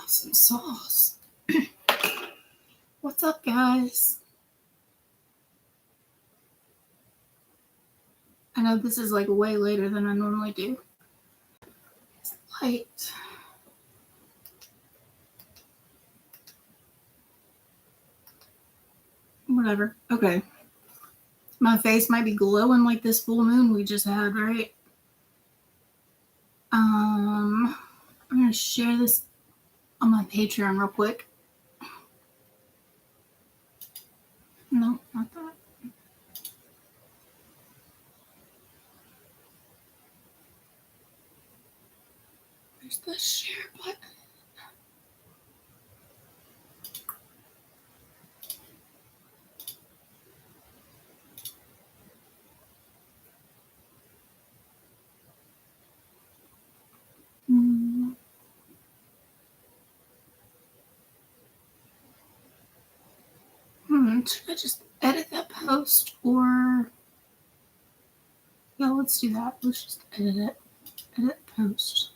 some sauce. What's up, guys? I know this is like way later than I normally do. It's light. Whatever. Okay. My face might be glowing like this full moon we just had, right? I'm going to share this on my Patreon real quick. No, not that. Where's the share button? Should I just edit that post or... Yeah, let's do that. Let's just edit it. Edit post.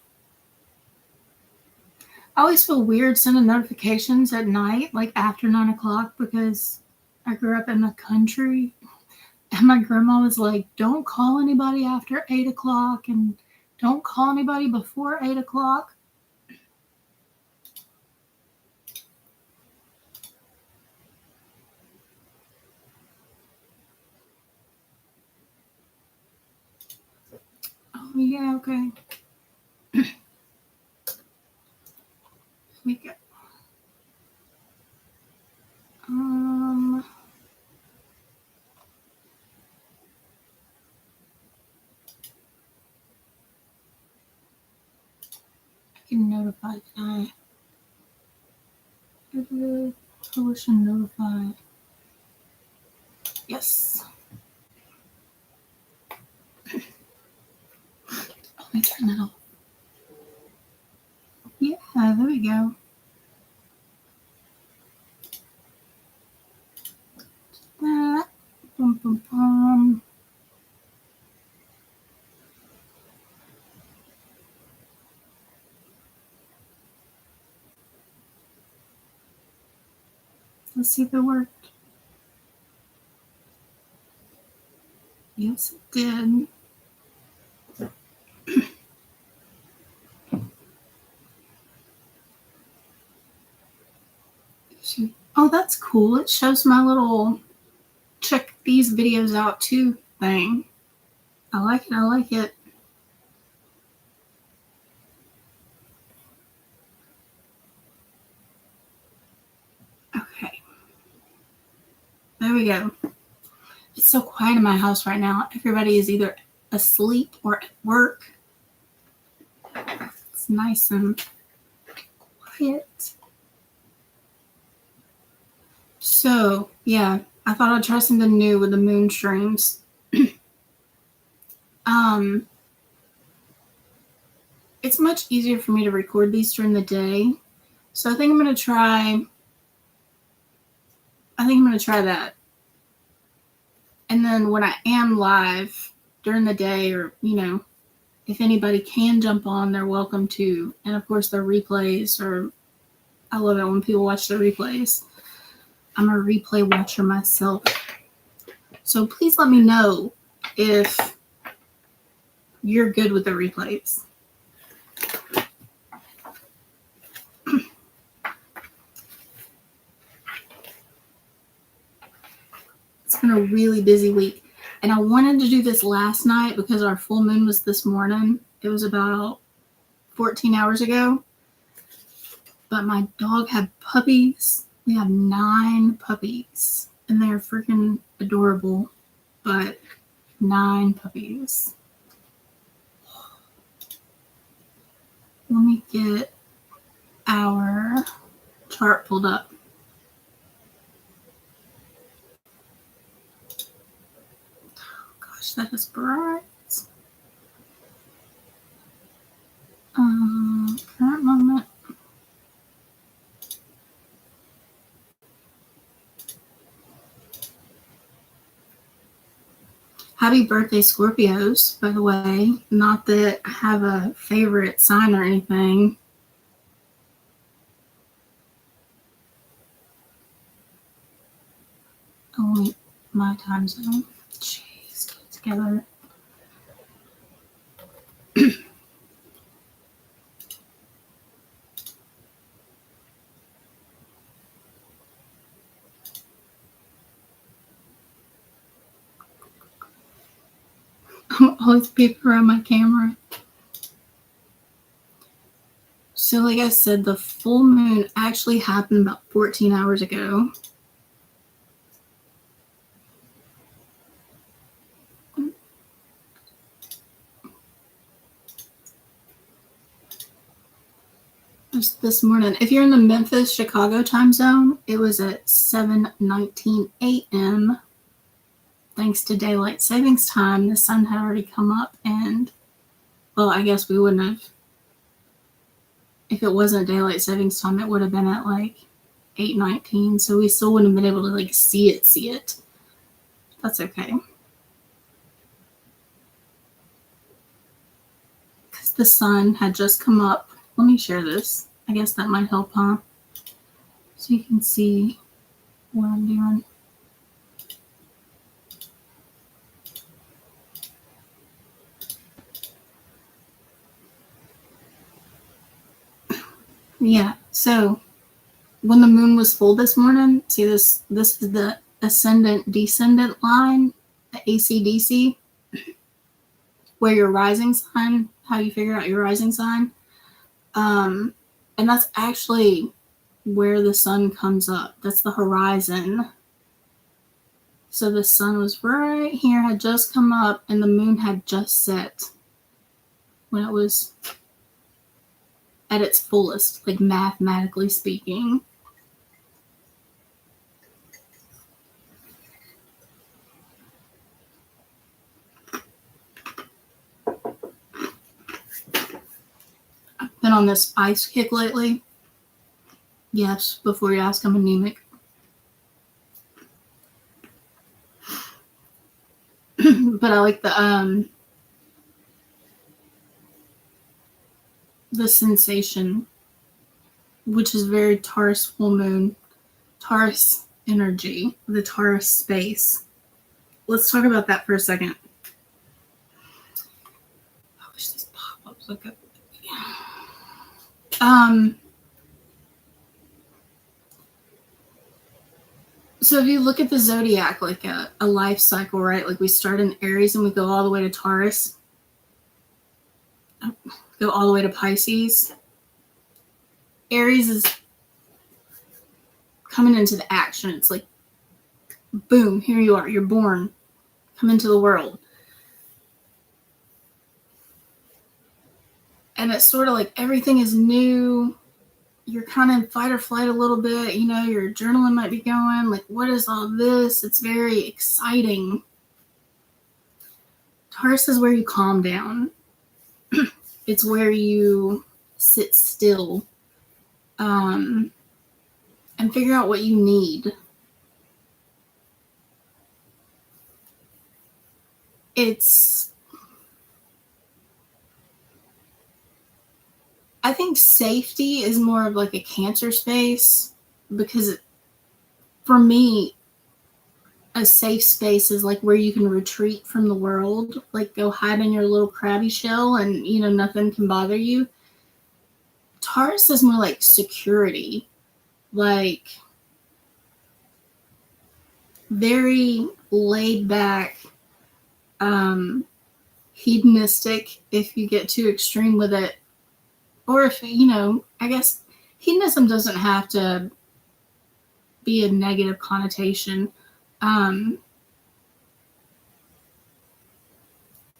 I always feel weird sending notifications at night, like after 9 o'clock, because I grew up in the country. And my grandma was like, don't call anybody after 8 o'clock and don't call anybody before 8 o'clock. Oh, yeah, okay. Here we go. I can notify tonight. Publish and notify. Yes. Let me turn that off. Yeah, there we go. That. Boom, boom, boom. Let's see if it worked. Yes, it did. Oh, that's cool. It shows my little check these videos out too thing. I like it. I like it. Okay. There we go. It's so quiet in my house right now. Everybody is either asleep or at work. It's nice and quiet. So, yeah, I thought I'd try something new with the Moonstreams. It's much easier for me to record these during the day. So I think I'm going to try that. And then when I am live during the day, or, you know, if anybody can jump on, they're welcome to. And of course, their replays, or I love it when people watch the replays. I'm a replay watcher myself. So please let me know if you're good with the replays. It's been a really busy week. And I wanted to do this last night because our full moon was this morning. It was about 14 hours ago. But my dog had puppies. We have 9 puppies. And they're freaking adorable. But 9 puppies. Let me get our chart pulled up. Oh gosh, that is bright. Current moment. Happy birthday, Scorpios, by the way. Not that I have a favorite sign or anything. only my time zone. Jeez, get it together. I'm always peeping around my camera. So like I said, the full moon actually happened about 14 hours ago. Just this morning. If you're in the Memphis, Chicago time zone, it was at 7:19 a.m. Thanks to daylight savings time, the sun had already come up, and well, I guess we wouldn't have. If it wasn't daylight savings time, it would have been at like 8:19, so we still wouldn't have been able to like see it. That's okay. Because the sun had just come up. Let me share this. I guess that might help, huh? So you can see what I'm doing. Yeah, so when the moon was full this morning, see this is the ascendant descendant line, the ACDC, where your rising sign, how you figure out your rising sign. And that's actually where the sun comes up. That's the horizon. So the sun was right here, had just come up, and the moon had just set when it was at its fullest, like mathematically speaking. I've been on this ice kick lately. Yes, before you ask, I'm anemic. But I like the sensation, which is very Taurus full moon, Taurus energy, the Taurus space. Let's talk about that for a second. I wish these pop-ups look up. So if you look at the zodiac like a life cycle, right? Like we start in Aries and we go all the way to Taurus, go all the way to Pisces. Aries is coming into the action. It's like, boom, here you are. You're born. Come into the world. And it's sort of like everything is new. You're kind of in fight or flight a little bit. You know, your adrenaline might be going. Like, what is all this? It's very exciting. Taurus is where you calm down. It's where you sit still and figure out what you need. I think safety is more of like a Cancer space, because for me, a safe space is like where you can retreat from the world, like go hide in your little crabby shell and, you know, nothing can bother you. Taurus is more like security, like very laid back, hedonistic if you get too extreme with it. Or if, you know, I guess hedonism doesn't have to be a negative connotation.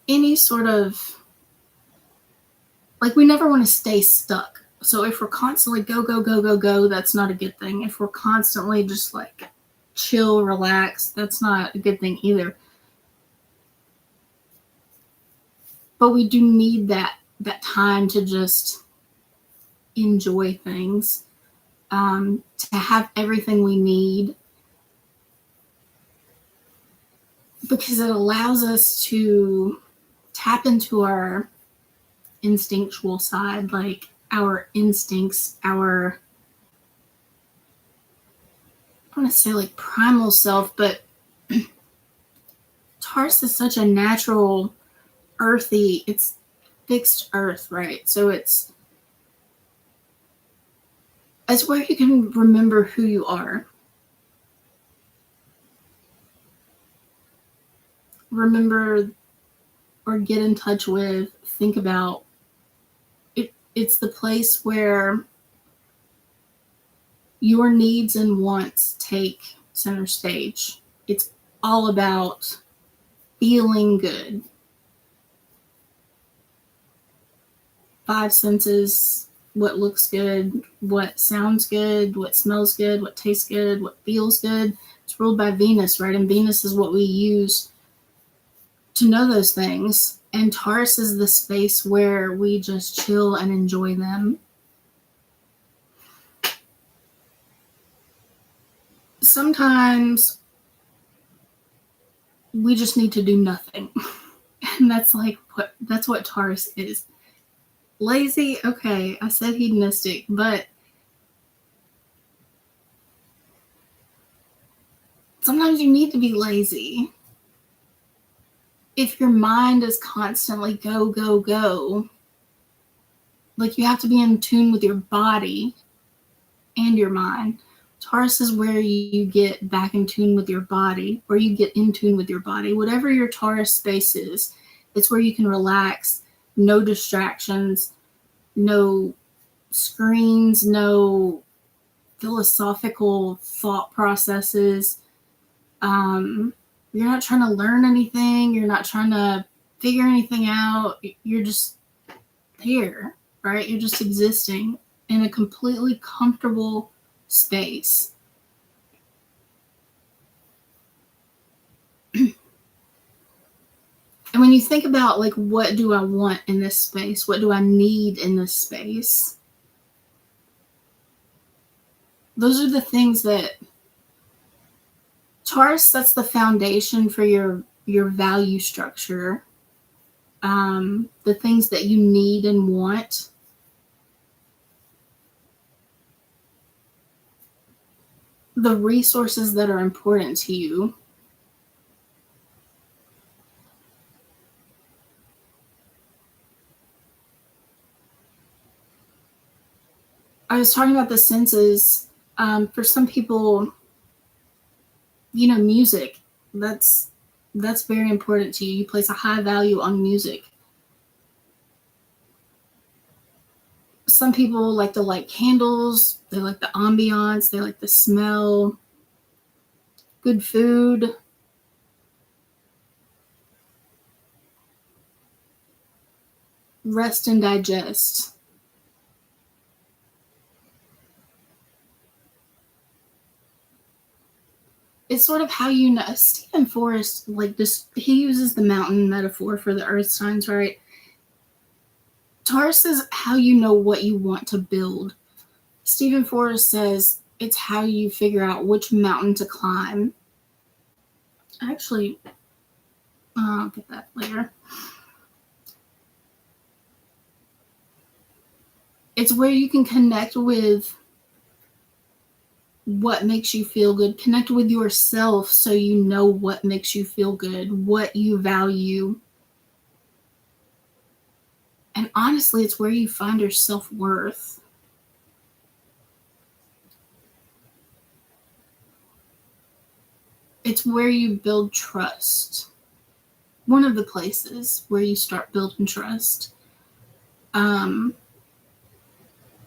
Any sort of, like, we never want to stay stuck. So if we're constantly go, that's not a good thing. If we're constantly just like chill, relax, that's not a good thing either. But we do need that time to just enjoy things, to have everything we need, because it allows us to tap into our instinctual side, like our instincts, our, I want to say like primal self, but Taurus is such a natural, earthy, it's fixed earth, right? So it's where you can remember who you are. Remember or get in touch with, think about. It's the place where your needs and wants take center stage. It's all about feeling good. 5 senses, what looks good, what sounds good, what smells good, what tastes good, what feels good. It's ruled by Venus, right? And Venus is what we use to know those things. And Taurus is the space where we just chill and enjoy them. Sometimes we just need to do nothing. And that's what Taurus is. Lazy, okay, I said hedonistic, but sometimes you need to be lazy. If your mind is constantly go, go, go, like you have to be in tune with your body and your mind. Taurus is where you get back in tune with your body, or you get in tune with your body. Whatever your Taurus space is, it's where you can relax, no distractions, no screens, no philosophical thought processes. You're not trying to learn anything. You're not trying to figure anything out. You're just here, right? You're just existing in a completely comfortable space. And when you think about, like, what do I want in this space? What do I need in this space? Those are the things that Taurus sets the foundation for your value structure. The things that you need and want. The resources that are important to you. I was talking about the senses. For some people, music, that's very important to you. You place a high value on music. Some people like to light candles. They like the ambiance. They like the smell. Good food. Rest and digest. It's sort of how you know. Stephen Forrest, he uses the mountain metaphor for the earth signs, right? Taurus is how you know what you want to build. Stephen Forrest says it's how you figure out which mountain to climb. Actually, I'll get that later. It's where you can connect with what makes you feel good. Connect with yourself so you know what makes you feel good, what you value. And honestly, it's where you find your self-worth. It's where you build trust. One of the places where you start building trust.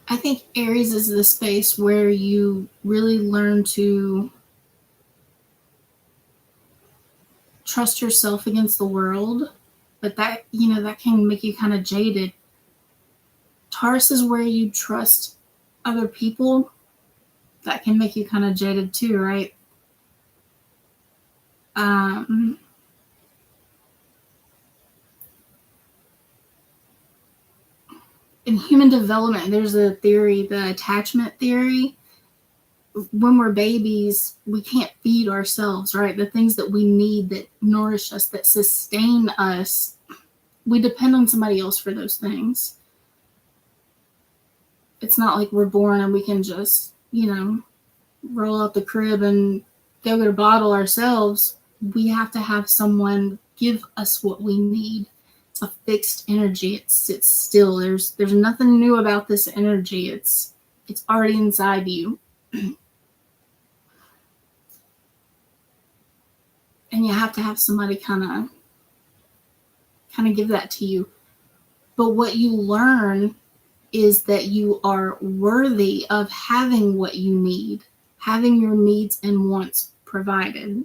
I think Aries is the space where you really learn to trust yourself against the world, but that can make you kind of jaded. Taurus is where you trust other people. That can make you kind of jaded too, right? In human development, there's a theory, the attachment theory. When we're babies, we can't feed ourselves, right? The things that we need, that nourish us, that sustain us, we depend on somebody else for those things. It's not like we're born and we can just, roll out the crib and go get a bottle ourselves. we have to have someone give us what we need. It's a fixed energy. It sits still. There's nothing new about this energy. It's already inside you. And you have to have somebody kind of give that to you. But what you learn is that you are worthy of having what you need, having your needs and wants provided.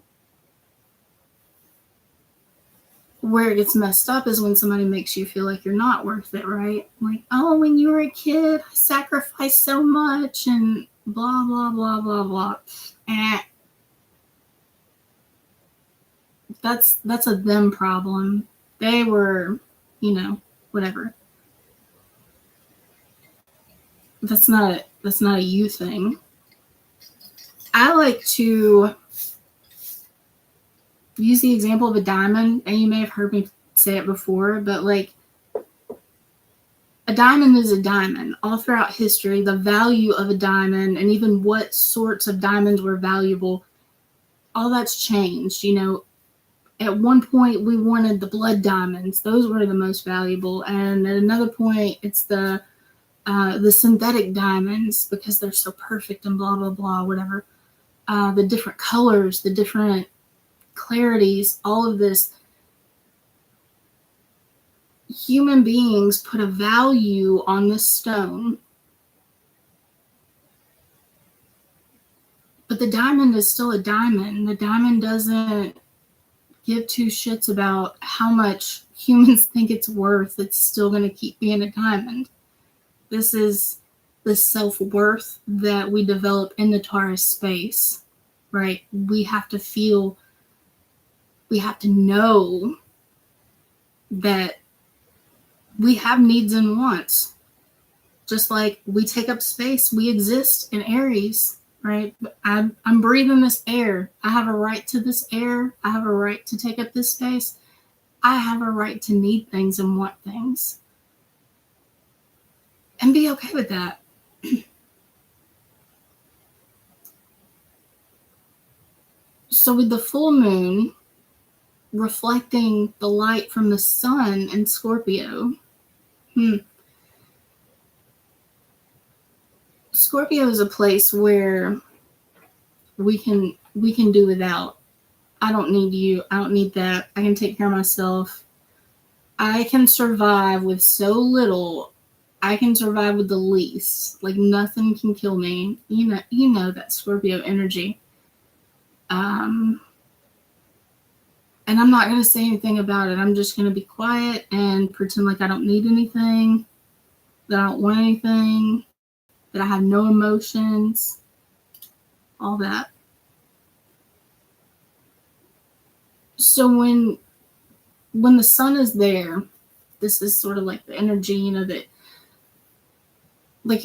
Where it gets messed up is when somebody makes you feel like you're not worth it, right? Like, oh, when you were a kid, I sacrificed so much and blah, blah, blah, blah, blah. That's a them problem. They were, whatever. That's not a you thing. I like to use the example of a diamond, and you may have heard me say it before, but like a diamond is a diamond. All throughout history, the value of a diamond and even what sorts of diamonds were valuable, all that's changed. At one point we wanted the blood diamonds. Those were the most valuable. And at another point, it's the synthetic diamonds because they're so perfect and blah, blah, blah, whatever. The different colors, the different clarities, all of this. Human beings put a value on this stone. But the diamond is still a diamond. The diamond doesn't give two shits about how much humans think it's worth. It's still going to keep being a diamond. This is the self-worth that we develop in the Taurus space, right? We have to know that we have needs and wants. Just like we take up space, we exist in Aries, right? I'm breathing this air. I have a right to this air. I have a right to take up this space. I have a right to need things and want things. And be okay with that. So with the full moon reflecting the light from the sun in Scorpio, Scorpio is a place where we can do without. I don't need you. I don't need that. I can take care of myself. I can survive with so little. I can survive with the least. Like nothing can kill me. You know that Scorpio energy. And I'm not going to say anything about it. I'm just going to be quiet and pretend like I don't need anything, that I don't want anything, that I have no emotions, all that. So when the sun is there, this is sort of like the energy, that like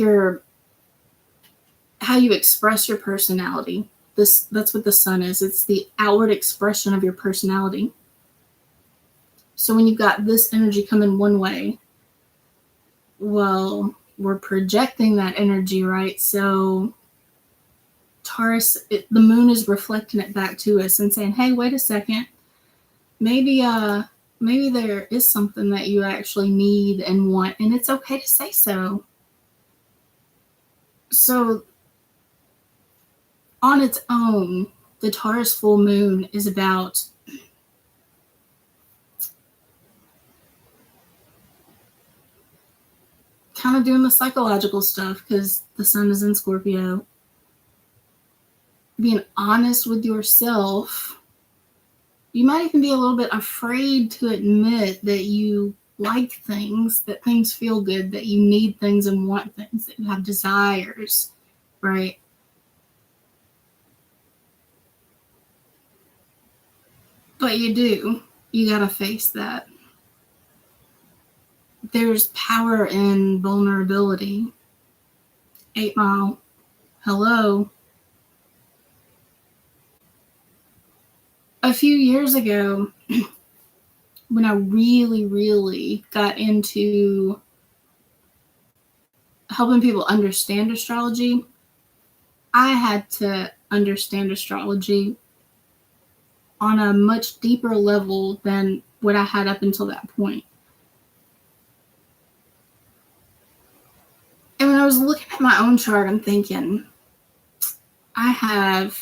how you express your personality. That's what the sun is. It's the outward expression of your personality. So when you've got this energy coming one way, well, we're projecting that energy, right? So Taurus, the moon is reflecting it back to us and saying, hey, wait a second. Maybe there is something that you actually need and want, and it's okay to say so. So on its own, the Taurus full moon is about kind of doing the psychological stuff because the sun is in Scorpio. Being honest with yourself. You might even be a little bit afraid to admit that you like things, that things feel good, that you need things and want things, that you have desires, right? But you do. You got to face that. There's power in vulnerability. 8 Mile. Hello. A few years ago, when I really, really got into helping people understand astrology, I had to understand astrology on a much deeper level than what I had up until that point. And when I was looking at my own chart, I'm thinking, I have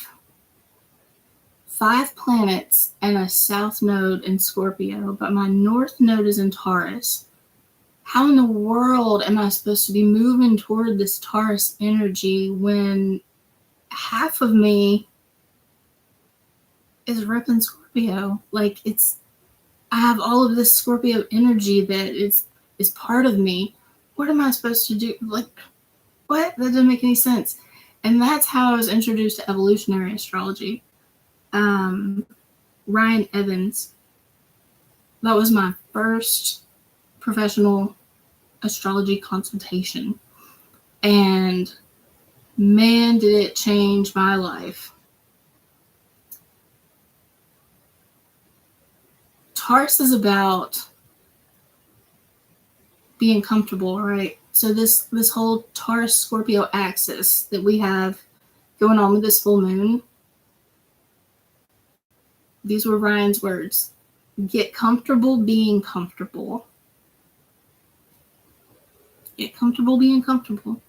5 planets and a south node in Scorpio, but my north node is in Taurus. How in the world am I supposed to be moving toward this Taurus energy when half of me is repping Scorpio? Like, I have all of this Scorpio energy that is part of me. What am I supposed to do? Like, what? That doesn't make any sense. And that's how I was introduced to evolutionary astrology. Ryan Evans. That was my first professional astrology consultation. And man, did it change my life. Taurus is about being comfortable, right? So this whole Taurus Scorpio axis that we have going on with this full moon, these were Ryan's words. Get comfortable being comfortable. Get comfortable being comfortable.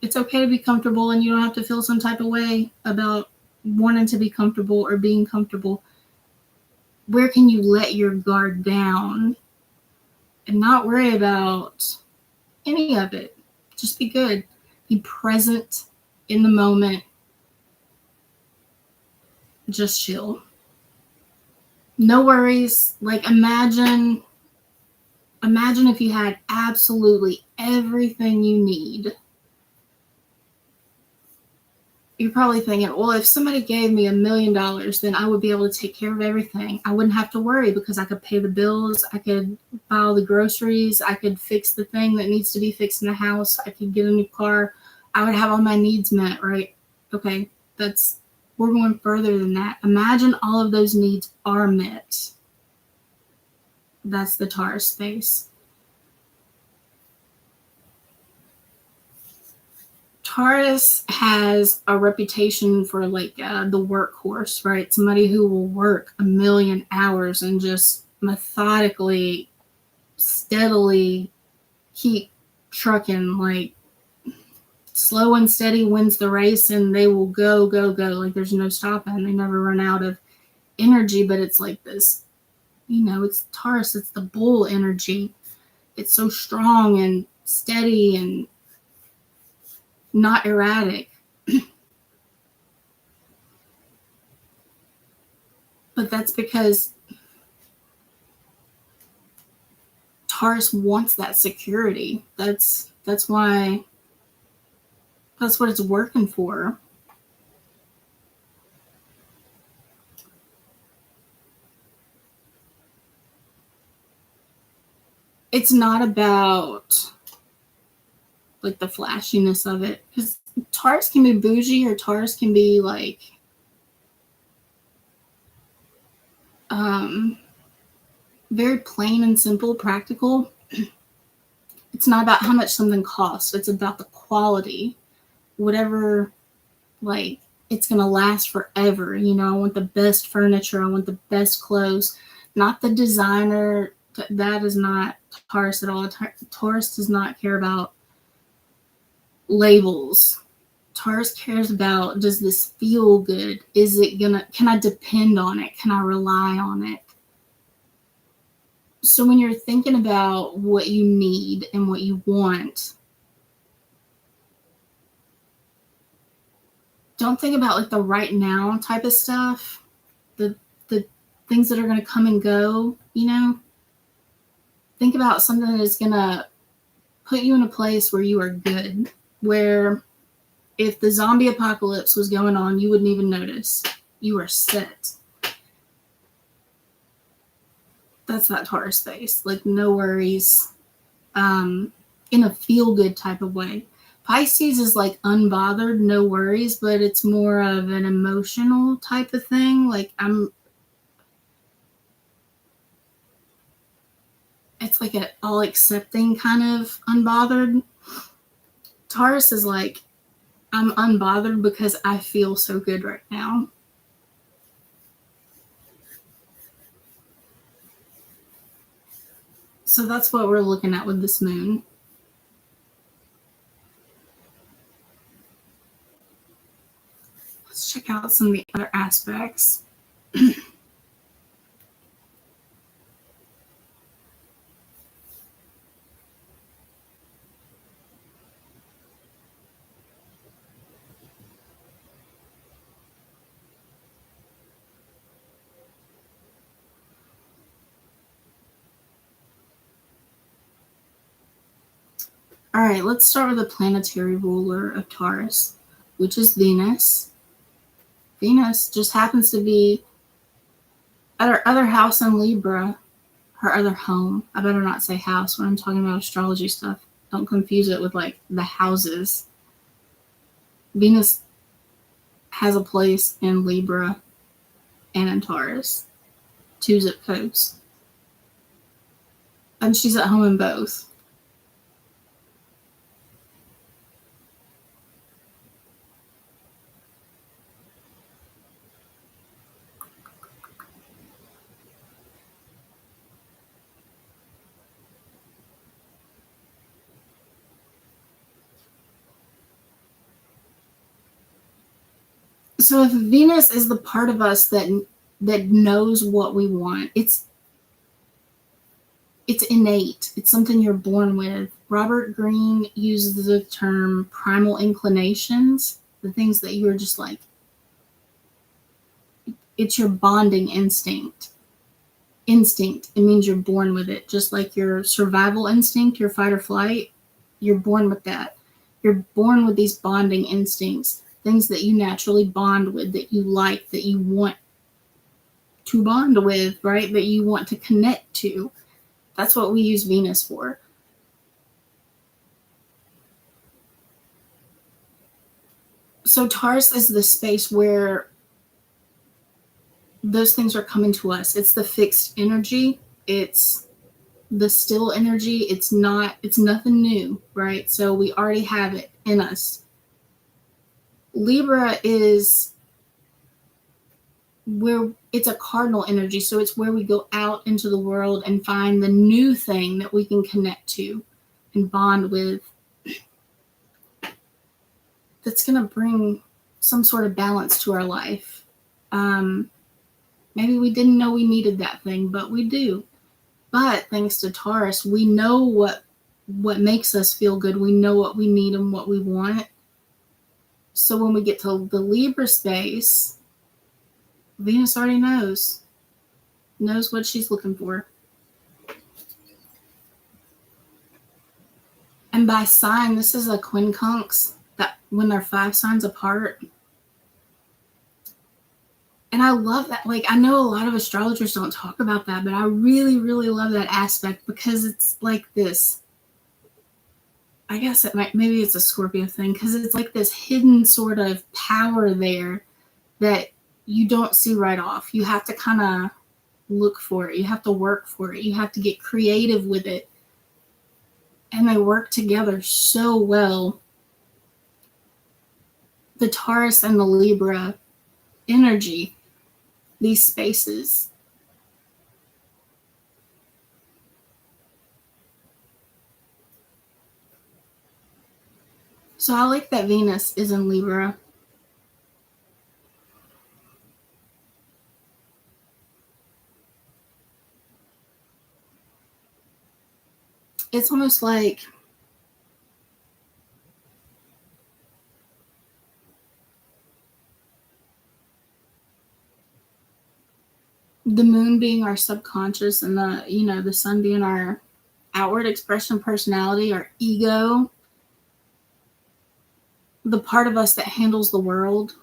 It's okay to be comfortable, and you don't have to feel some type of way about wanting to be comfortable or being comfortable. Where can you let your guard down and not worry about any of it? Just be good. Be present in the moment. Just chill. No worries. Like, imagine if you had absolutely everything you need. You're probably thinking, well, if somebody gave me $1 million, then I would be able to take care of everything. I wouldn't have to worry because I could pay the bills. I could buy all the groceries. I could fix the thing that needs to be fixed in the house. I could get a new car. I would have all my needs met, right? Okay, we're going further than that. Imagine all of those needs are met. That's the Taurus space. Taurus has a reputation for like the workhorse, right? Somebody who will work 1 million hours and just methodically, steadily keep trucking. Like, slow and steady wins the race, and they will go, go, go. Like, there's no stopping. They never run out of energy, but it's like this, it's Taurus. It's the bull energy. It's so strong and steady and not erratic. But that's because Taurus wants that security. That's what it's working for. It's not about like the flashiness of it, because Taurus can be bougie, or Taurus can be like very plain and simple, practical. It's not about how much something costs. It's about the quality. Whatever, like, it's going to last forever. I want the best furniture. I want the best clothes, not the designer. That is not Taurus at all. Taurus does not care about labels. Taurus cares about, does this feel good? Can I depend on it? Can I rely on it? So when you're thinking about what you need and what you want, don't think about like the right now type of stuff, the things that are going to come and go, Think about something that is going to put you in a place where you are good, where if the zombie apocalypse was going on, you wouldn't even notice. You are set. That's that Taurus space. Like, no worries, in a feel-good type of way. Pisces is like unbothered, no worries, but it's more of an emotional type of thing. Like, it's like an all-accepting kind of unbothered. Taurus is like, I'm unbothered because I feel so good right now. So that's what we're looking at with this moon. Let's check out some of the other aspects. All right, let's start with the planetary ruler of Taurus, which is Venus. Venus just happens to be at her other house in Libra, her other home. I better not say house when I'm talking about astrology stuff. Don't confuse it with like the houses. Venus has a place in Libra and in Taurus, 2 zip codes. And she's at home in both. So if Venus is the part of us that knows what we want, it's innate. It's something you're born with. Robert Greene uses the term primal inclinations, the things that you are just like, it's your bonding instinct. It means you're born with it. Just like your survival instinct, your fight or flight, you're born with that. You're born with these bonding instincts, things that you naturally bond with, that you like, that you want to bond with, right? That you want to connect to. That's what we use Venus for. So Taurus is the space where those things are coming to us. It's the fixed energy. It's the still energy. It's nothing new, right? So we already have it in us. Libra is where it's a cardinal energy. So it's where we go out into the world and find the new thing that we can connect to and bond with. That's going to bring some sort of balance to our life. Maybe we didn't know we needed that thing, but we do. But thanks to Taurus, we know what makes us feel good. We know what we need and what we want. So when we get to the Libra space, Venus already knows what she's looking for. And by sign, this is a quincunx, that when they're 5 signs apart. And I love that. Like, I know a lot of astrologers don't talk about that, but I really, really love that aspect because it's like this. I guess maybe it's a Scorpio thing, because it's like this hidden sort of power there that you don't see right off. You have to kind of look for it. You have to work for it. You have to get creative with it. And they work together so well. The Taurus and the Libra energy, these spaces. So I like that Venus is in Libra. It's almost like the moon being our subconscious and the sun being our outward expression personality, our ego, the part of us that handles the world,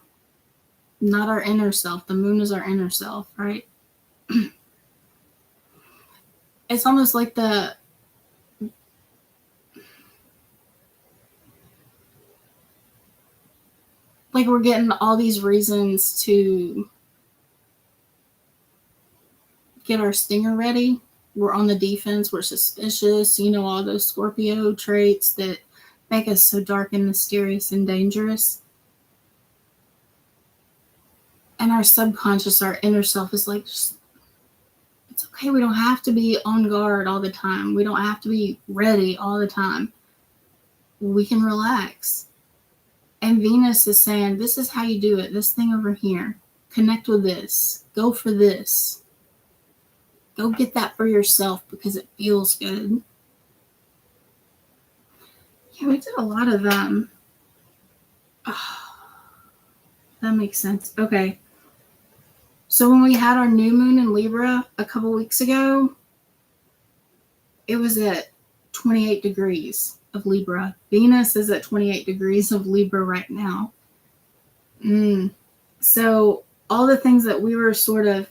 not our inner self. The moon is our inner self, right? It's almost like we're getting all these reasons to get our stinger ready. We're on the defense. We're suspicious. All those Scorpio traits that make us so dark and mysterious and dangerous. And our subconscious, our inner self is like, it's okay. We don't have to be on guard all the time. We don't have to be ready all the time. We can relax. And Venus is saying, this is how you do it. This thing over here. Connect with this. Go for this. Go get that for yourself because it feels good. Yeah, we did a lot of them. That makes sense. Okay. So when we had our new moon in Libra a couple weeks ago, it was at 28 degrees of Libra. Venus is at 28 degrees of Libra right now. So all the things that we were sort of,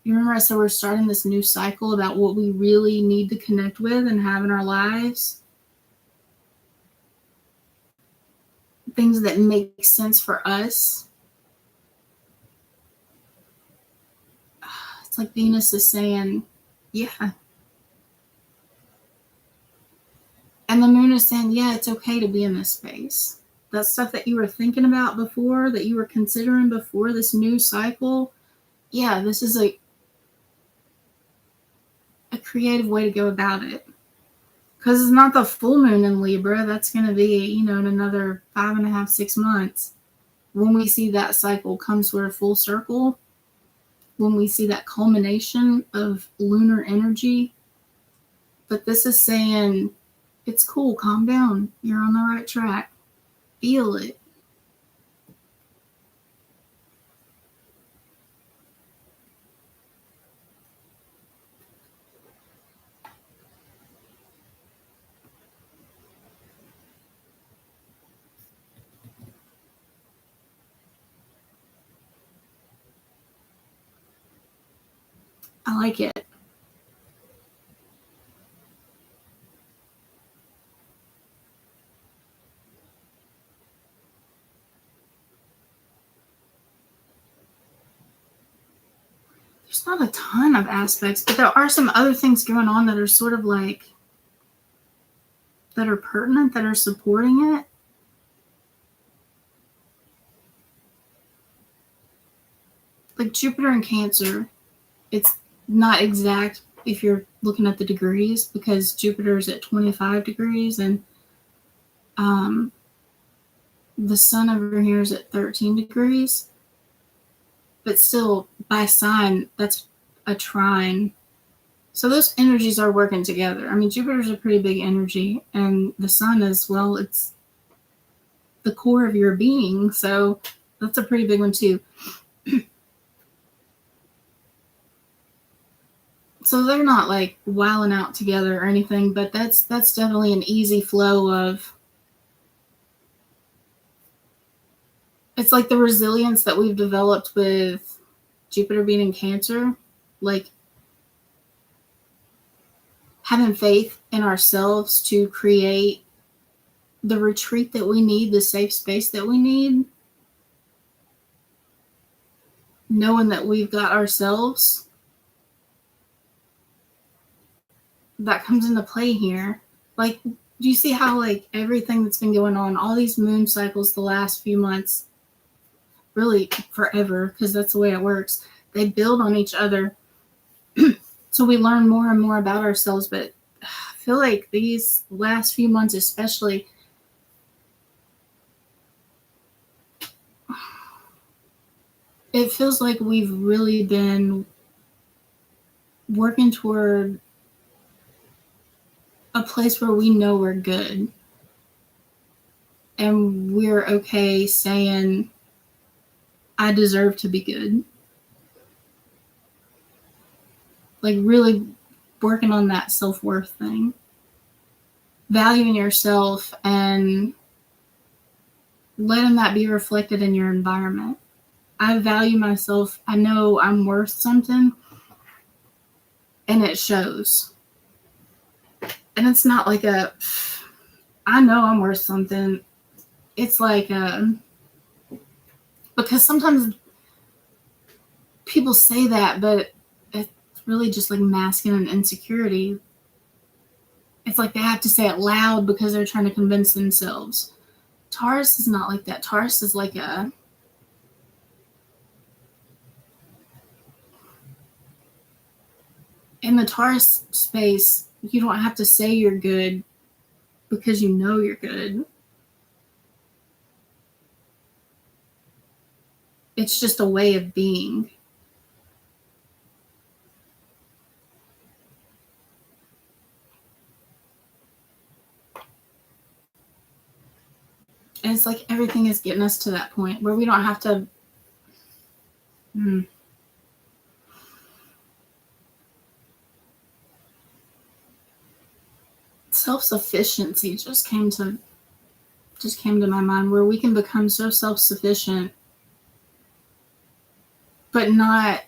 you remember I said we're starting this new cycle about what we really need to connect with and have in our lives? Things that make sense for us. It's like Venus is saying, yeah. And the moon is saying, yeah, it's okay to be in this space. That stuff that you were thinking about before, that you were considering before this new cycle, yeah, this is a creative way to go about it. Because it's not the full moon in Libra. That's going to be, in another 5.5, 6 months. When we see that cycle come sort of full circle, when we see that culmination of lunar energy. But this is saying, it's cool, calm down. You're on the right track. Feel it. I like it. There's not a ton of aspects, but there are some other things going on that are sort of like, that are pertinent, that are supporting it. Like Jupiter in Cancer, it's not exact if you're looking at the degrees because Jupiter's at 25 degrees and the sun over here is at 13 degrees. But still, by sign, that's a trine. So those energies are working together. I mean, Jupiter's a pretty big energy, and the sun is, well, it's the core of your being. So that's a pretty big one, too. So they're not like wilding out together or anything, but that's definitely an easy flow of, it's like the resilience that we've developed with Jupiter being in Cancer, like having faith in ourselves to create the retreat that we need, the safe space that we need, knowing that we've got ourselves. That comes into play here. Like, do you see how like everything that's been going on, all these moon cycles the last few months, really forever, because that's the way it works, they build on each other. So we learn more and more about ourselves. But I feel like these last few months especially, it feels like we've really been working toward a place where we know we're good. And we're okay saying, I deserve to be good. Like really working on that self-worth thing. Valuing yourself and letting that be reflected in your environment. I value myself. I know I'm worth something. And it shows. And it's not like I know I'm worth something. It's like because sometimes people say that, but it's really just like masking an insecurity. It's like they have to say it loud because they're trying to convince themselves. Taurus is not like that. Taurus is like in the Taurus space, you don't have to say you're good because you know you're good. It's just a way of being. And it's like everything is getting us to that point where we don't have to. Self-sufficiency just came to my mind, where we can become so self-sufficient, but in like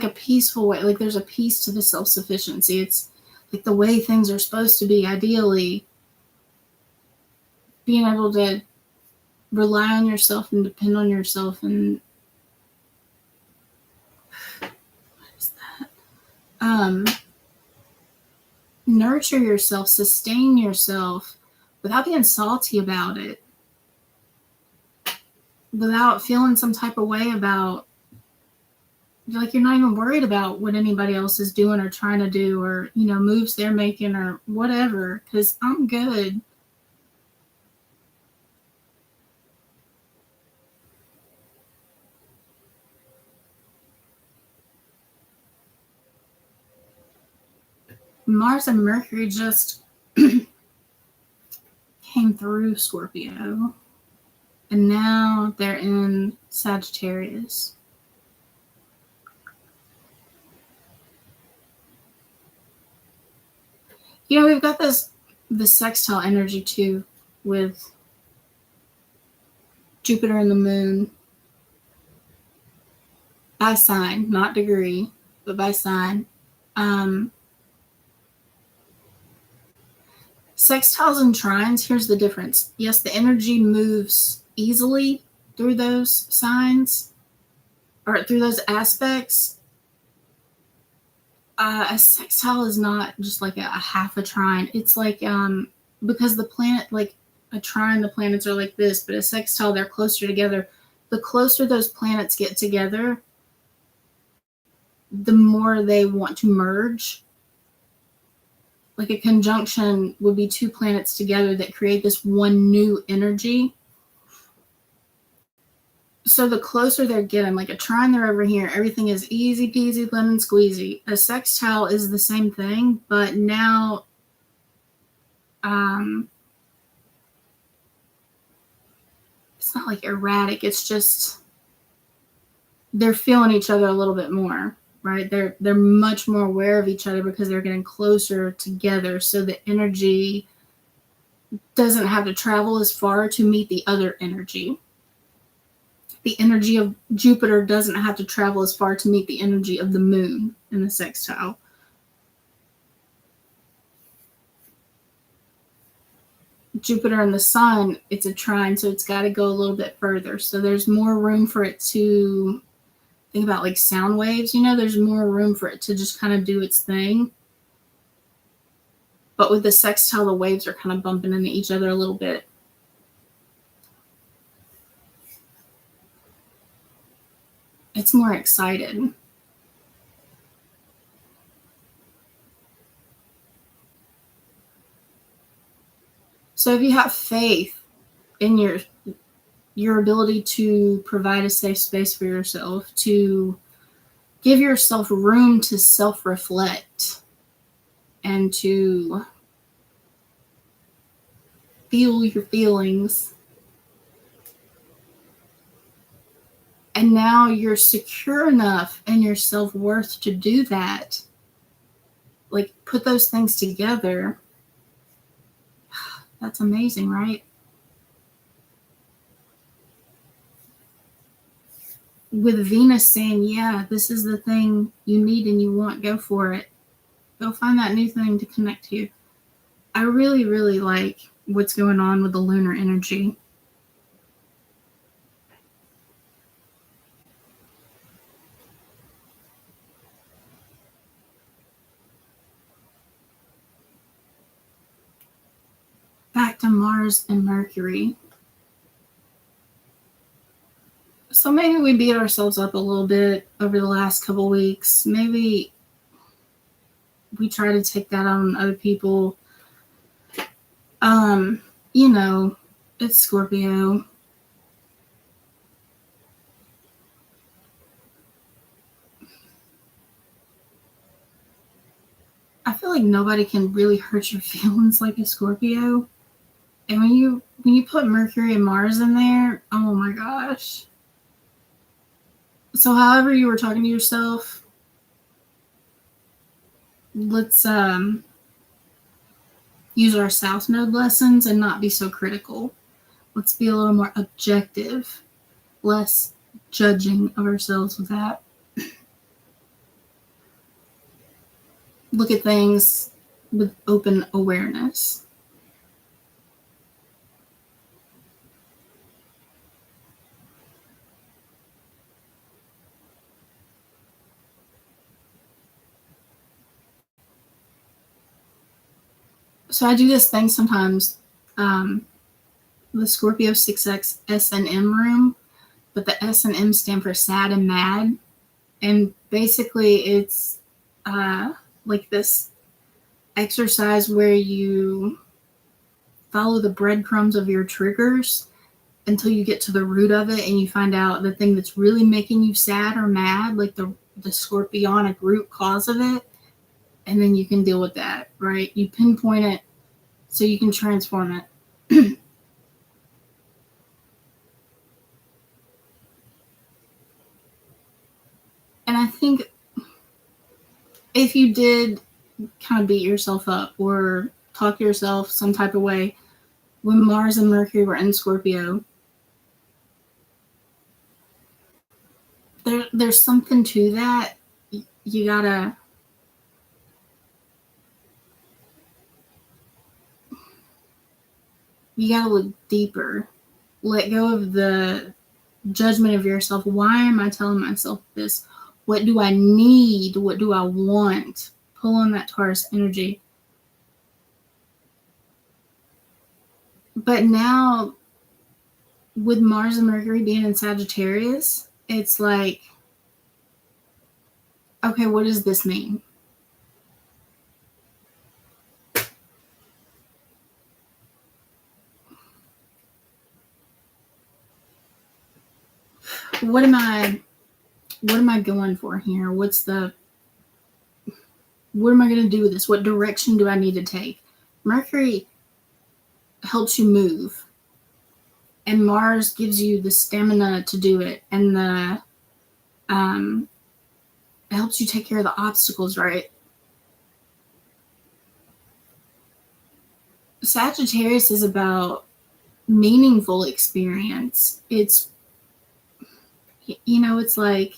a peaceful way. Like there's a peace to the self-sufficiency. It's like the way things are supposed to be, ideally. Being able to rely on yourself and depend on yourself, and what is that? Nurture yourself, sustain yourself without being salty about it, without feeling some type of way about, like, you're not even worried about what anybody else is doing or trying to do, or, you know, moves they're making or whatever, because I'm good. Mars and Mercury just came through Scorpio, and now they're in Sagittarius. You know, we've got the sextile energy too, with Jupiter and the moon by sign, not degree, but by sign. Sextiles and trines, here's the difference. Yes, the energy moves easily through those signs, or through those aspects. A sextile is not just like a half a trine. It's like, because the planet, like a trine, the planets are like this, but a sextile, they're closer together. The closer those planets get together, the more they want to merge. Like a conjunction would be two planets together that create this one new energy. So the closer they're getting, like a trine, they're over here, everything is easy peasy lemon squeezy. A sextile is the same thing, but now it's not like erratic. It's just they're feeling each other a little bit more, right? They're much more aware of each other because they're getting closer together. So the energy doesn't have to travel as far to meet the other energy. The energy of Jupiter doesn't have to travel as far to meet the energy of the moon in the sextile. Jupiter and the sun, it's a trine, so it's got to go a little bit further. So there's more room for it to think about, like sound waves, you know, there's more room for it to just kind of do its thing. But with the sextile, the waves are kind of bumping into each other a little bit. It's more excited. So if you have faith in your ability to provide a safe space for yourself, to give yourself room to self-reflect and to feel your feelings, and now you're secure enough in your self-worth to do that, like put those things together, that's amazing, right? With Venus saying, yeah, this is the thing you need and you want, go for it. Go find that new thing to connect to. I really, really like what's going on with the lunar energy. Back to Mars and Mercury. So maybe we beat ourselves up a little bit over the last couple weeks. Maybe we try to take that on other people. You know, it's Scorpio. I feel like nobody can really hurt your feelings like a Scorpio. And when you put Mercury and Mars in there, oh my gosh. So however you were talking to yourself, let's use our South Node lessons and not be so critical. Let's be a little more objective, less judging of ourselves with that. Look at things with open awareness. So I do this thing sometimes, the Scorpio 6X S&M room, but the S&M stand for sad and mad. And basically it's like this exercise where you follow the breadcrumbs of your triggers until you get to the root of it and you find out the thing that's really making you sad or mad, like the scorpionic root cause of it, and then you can deal with that, right? You pinpoint it so you can transform it. And I think if you did kind of beat yourself up or talk to yourself some type of way when Mars and Mercury were in Scorpio, there's something to that. You gotta look deeper. Let go of the judgment of yourself. Why am I telling myself this? What do I need? What do I want? Pull on that Taurus energy. But now, with Mars and Mercury being in Sagittarius, it's like, okay, what does this mean? What am I going for here? What am I going to do with this? What direction do I need to take? Mercury helps you move, and Mars gives you the stamina to do it, and it helps you take care of the obstacles, right? Sagittarius is about meaningful experience. It's, it's like,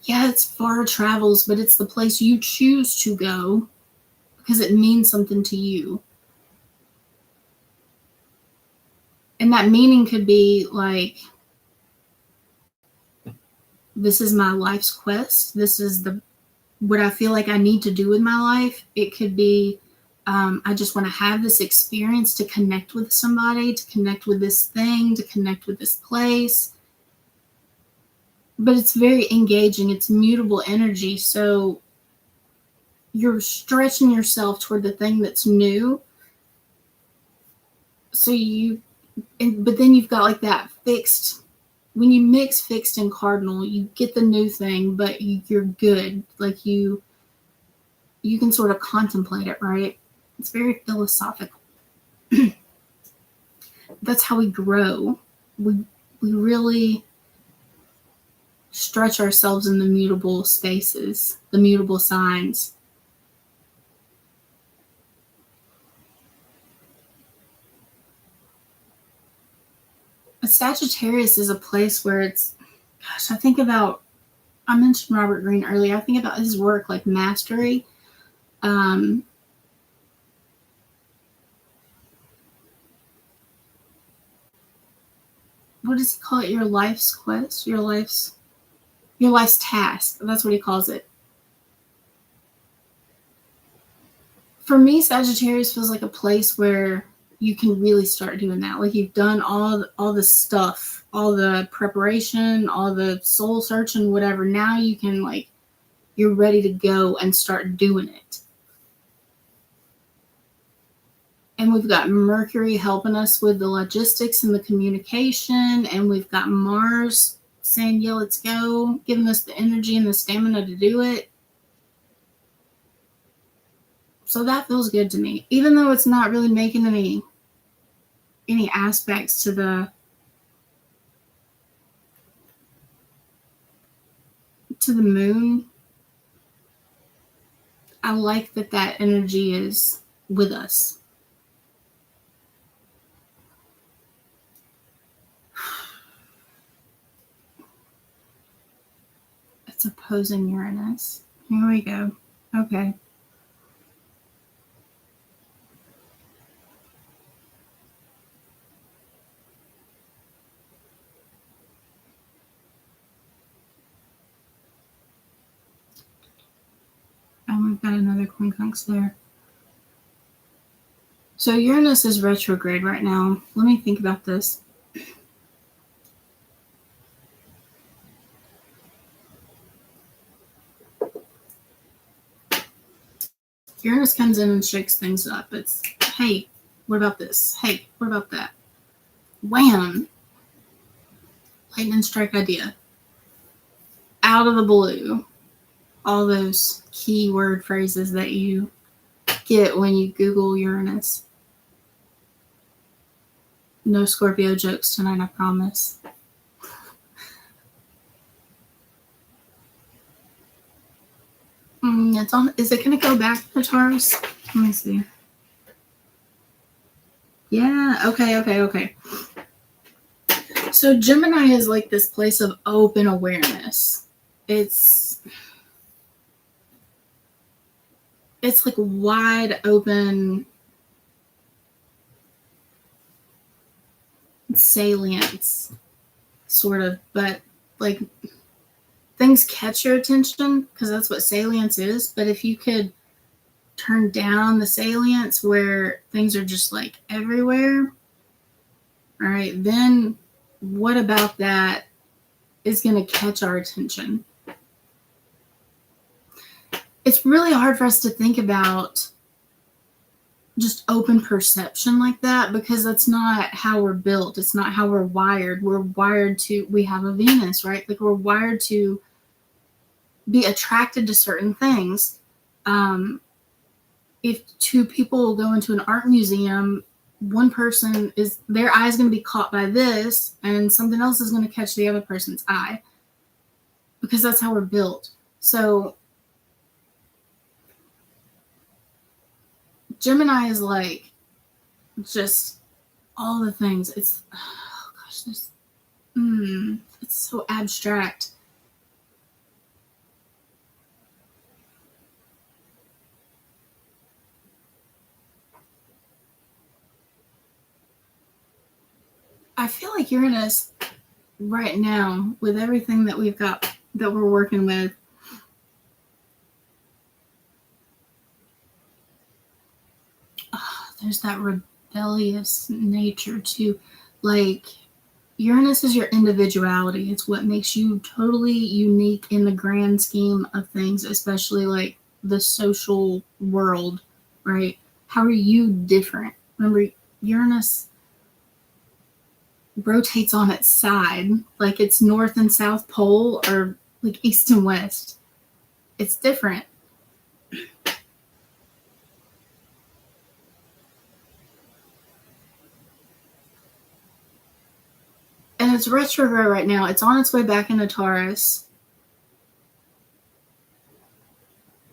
yeah, it's far travels, but it's the place you choose to go because it means something to you. And that meaning could be like, this is my life's quest. This is what I feel like I need to do with my life. It could be, I just want to have this experience to connect with somebody, to connect with this thing, to connect with this place. But it's very engaging. It's mutable energy. So you're stretching yourself toward the thing that's new. So but then you've got like that fixed. When you mix fixed and cardinal, you get the new thing, but you're good. Like you can sort of contemplate it, right? It's very philosophical. That's how we grow. We really stretch ourselves in the mutable spaces, the mutable signs. A Sagittarius is a place where I mentioned Robert Greene earlier. I think about his work like mastery. What does he call it? Your life's quest? Your life's task. That's what he calls it. For me, Sagittarius feels like a place where you can really start doing that. Like, you've done all the stuff, all the preparation, all the soul searching, whatever. Now you can, like, you're ready to go and start doing it. And we've got Mercury helping us with the logistics and the communication, and we've got Mars saying, yeah, let's go, giving us the energy and the stamina to do it. So that feels good to me, even though it's not really making any aspects to the moon. I like that energy is with us. It's opposing Uranus. Here we go. Okay. And we've got another quincunx there. So Uranus is retrograde right now. Let me think about this. Uranus comes in and shakes things up. It's, hey, what about this? Hey, what about that? Wham! Lightning strike idea. Out of the blue. All those keyword phrases that you get when you Google Uranus. No Scorpio jokes tonight, I promise. It's on. Is it going to go back to Taurus? Let me see. Yeah. Okay. So Gemini is like this place of open awareness. It's like wide open salience, sort of, but like things catch your attention because that's what salience is. But if you could turn down the salience where things are just like everywhere, all right, then what about that is going to catch our attention? It's really hard for us to think about just open perception like that because that's not how we're built. It's not how we're wired. We're wired to, we have a Venus, right? Like, we're wired to be attracted to certain things. If two people go into an art museum, one person is, their eye is going to be caught by this, and something else is going to catch the other person's eye because that's how we're built. So Gemini is like just all the things. It's, oh gosh, this, it's so abstract. I feel like Uranus right now, with everything that we've got that we're working with, there's that rebellious nature too. Like, Uranus is your individuality. It's what makes you totally unique in the grand scheme of things, especially like the social world, right? How are you different? Remember, Uranus rotates on its side, like it's north and south pole or like east and west. It's different. And it's retrograde right now. It's on its way back into Taurus.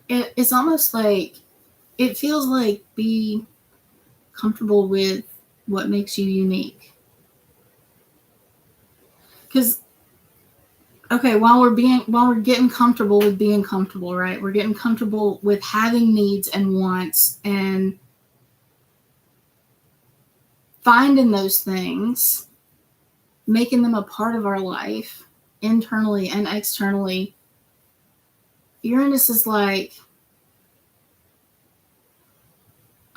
It's almost like, it feels like, be comfortable with what makes you unique. Because, okay, while we're getting comfortable with being comfortable, right? We're getting comfortable with having needs and wants and finding those things, making them a part of our life, internally and externally. Uranus is like,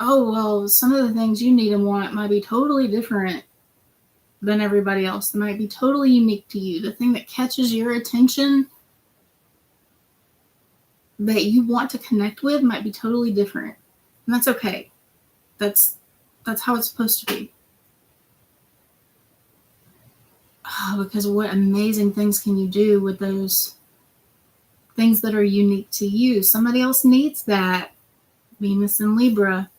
oh, well, some of the things you need and want might be totally different than everybody else. They might be totally unique to you. The thing that catches your attention that you want to connect with might be totally different. And that's okay. That's how it's supposed to be. Oh, because what amazing things can you do with those things that are unique to you? Somebody else needs that. Venus in Libra.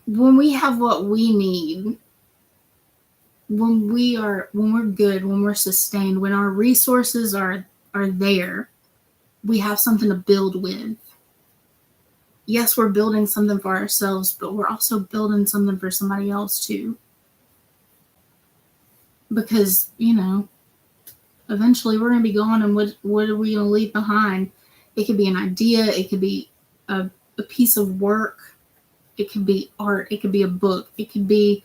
When we have what we need, when we're good, when we're sustained, when our resources are there, we have something to build with. Yes, we're building something for ourselves, but we're also building something for somebody else too. Because, eventually we're going to be gone, and what are we going to leave behind? It could be an idea, it could be a piece of work, it could be art, it could be a book, it could be,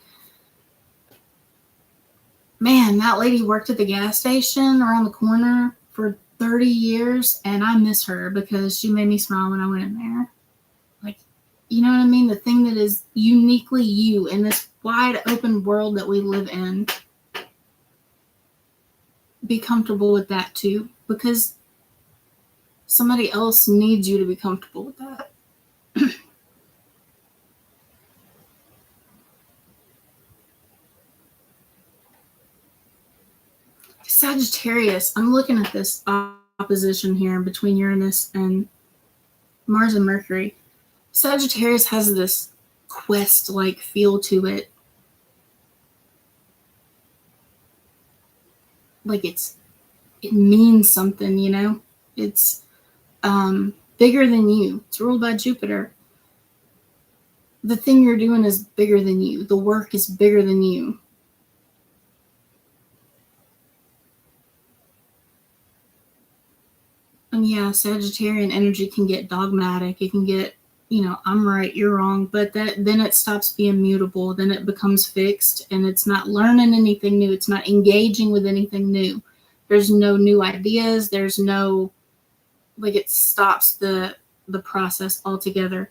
man, that lady worked at the gas station around the corner for 30 years, and I miss her because she made me smile when I went in there. Like, you know what I mean? The thing that is uniquely you in this wide open world that we live in. Be comfortable with that too, because somebody else needs you to be comfortable with that. Sagittarius, I'm looking at this opposition here between Uranus and Mars and Mercury. Sagittarius has this quest-like feel to it. Like it means something, It's bigger than you. It's ruled by Jupiter. The thing you're doing is bigger than you. The work is bigger than you. And yeah, Sagittarian energy can get dogmatic. It can get, I'm right, you're wrong. But then it stops being mutable. Then it becomes fixed, and it's not learning anything new. It's not engaging with anything new. There's no new ideas. There's no, it stops the process altogether.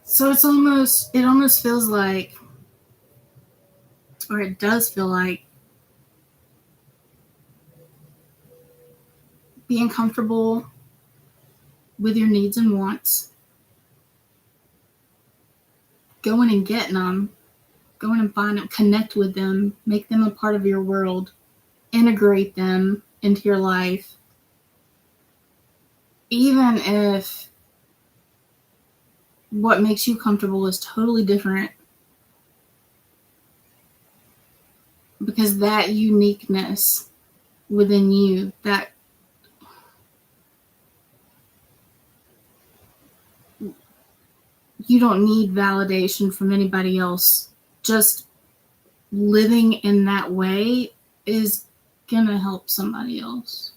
So it almost feels like, or it does feel like, being comfortable with your needs and wants, going and getting them, going and find them, connect with them, make them a part of your world, integrate them into your life, even if what makes you comfortable is totally different, because that uniqueness within you, that you don't need validation from anybody else. Just living in that way is gonna help somebody else.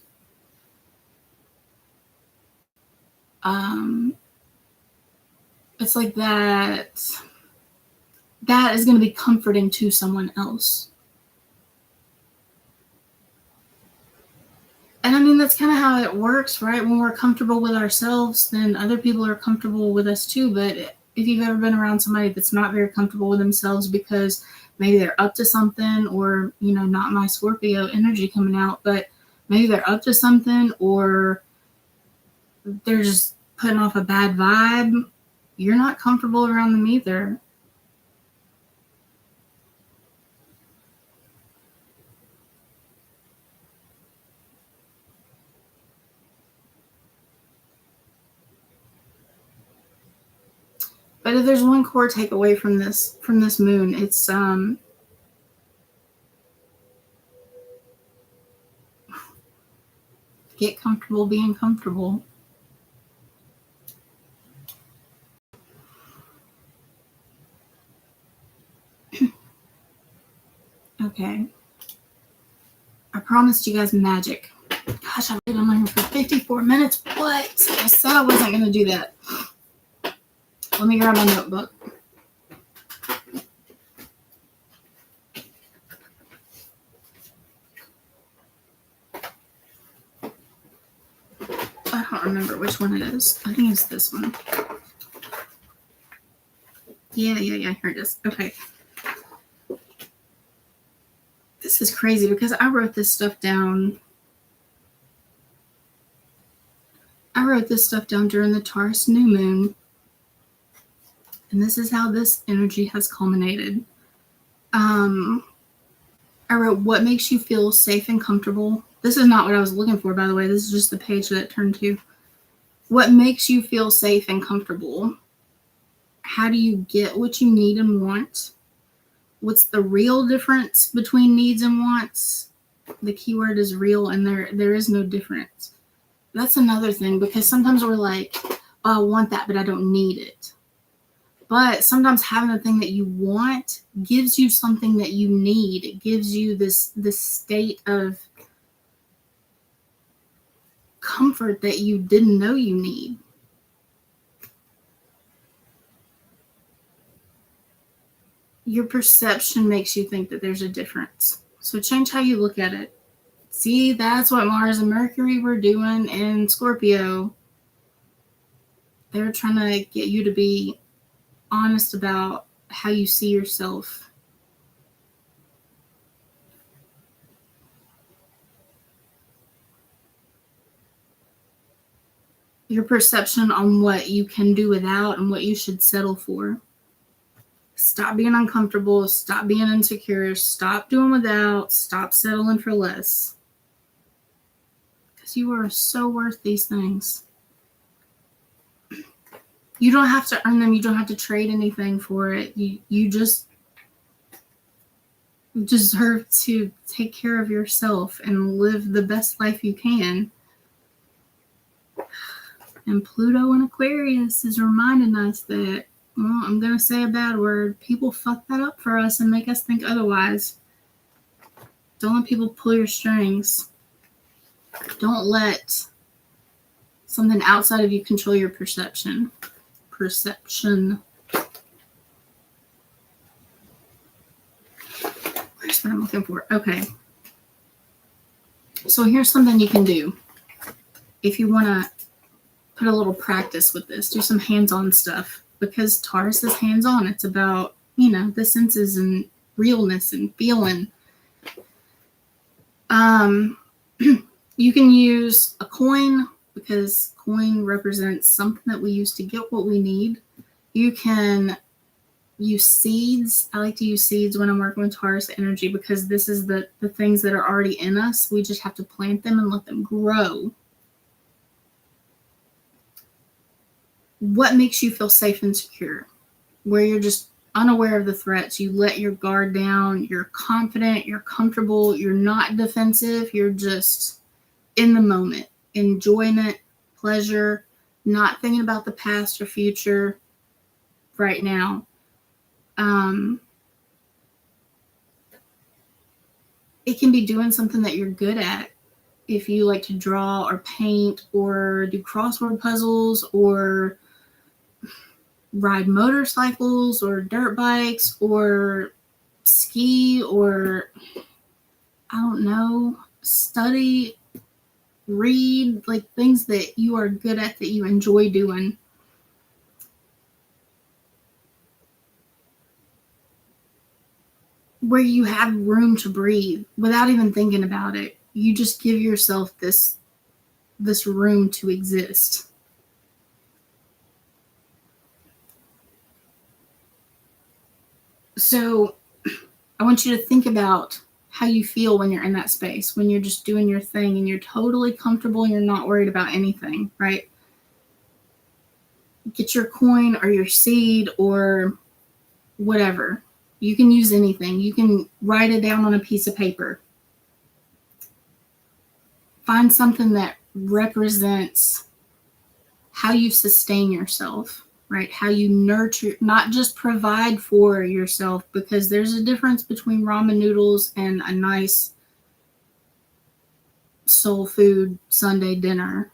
It's like that is going to be comforting to someone else. And I mean, that's kind of how it works, right? When we're comfortable with ourselves, then other people are comfortable with us too. But if you've ever been around somebody that's not very comfortable with themselves because maybe they're up to something, or, not my Scorpio energy coming out, but maybe they're up to something, or they're just putting off a bad vibe, you're not comfortable around them either. But if there's one core takeaway from this moon, it's get comfortable being comfortable. Okay. I promised you guys magic. Gosh, I've been on here for 54 minutes. What? I said I wasn't going to do that. Let me grab my notebook. I don't remember which one it is. I think it's this one. Yeah, here it is. Okay. This is crazy because I wrote this stuff down. During the Taurus new moon. And this is how this energy has culminated. I wrote, what makes you feel safe and comfortable? This is not what I was looking for, by the way. This is just the page that it turned to. What makes you feel safe and comfortable? How do you get what you need and want? What's the real difference between needs and wants? The keyword is real, and there is no difference. That's another thing, because sometimes we're like, oh, I want that, but I don't need it. But sometimes having the thing that you want gives you something that you need. It gives you this state of comfort that you didn't know you need. Your perception makes you think that there's a difference. So change how you look at it. See, that's what Mars and Mercury were doing in Scorpio. They were trying to get you to be honest about how you see yourself. Your perception on what you can do without and what you should settle for. Stop being uncomfortable. Stop being insecure. Stop doing without. Stop settling for less. Because you are so worth these things. You don't have to earn them. You don't have to trade anything for it. You just deserve to take care of yourself and live the best life you can. And Pluto in Aquarius is reminding us that, well, I'm going to say a bad word. People fuck that up for us and make us think otherwise. Don't let people pull your strings. Don't let something outside of you control your perception. Perception. Where's what I'm looking for? Okay. So here's something you can do. If you want to put a little practice with this, do some hands-on stuff. Because Taurus is hands-on. It's about, the senses and realness and feeling. You can use a coin, because coin represents something that we use to get what we need. You can use seeds. I like to use seeds when I'm working with Taurus energy, because this is the things that are already in us. We just have to plant them and let them grow. What makes you feel safe and secure? Where you're just unaware of the threats. You let your guard down. You're confident. You're comfortable. You're not defensive. You're just in the moment. Enjoyment, pleasure, not thinking about the past or future right now. It can be doing something that you're good at. If you like to draw or paint or do crossword puzzles or ride motorcycles or dirt bikes or ski or, I don't know, study, read, like things that you are good at, that you enjoy doing. Where you have room to breathe without even thinking about it. You just give yourself this room to exist. So I want you to think about how you feel when you're in that space, when you're just doing your thing and you're totally comfortable and you're not worried about anything, right? Get your coin or your seed or whatever. You can use anything. You can write it down on a piece of paper. Find something that represents how you sustain yourself, right? How you nurture, not just provide for yourself, because there's a difference between ramen noodles and a nice soul food Sunday dinner.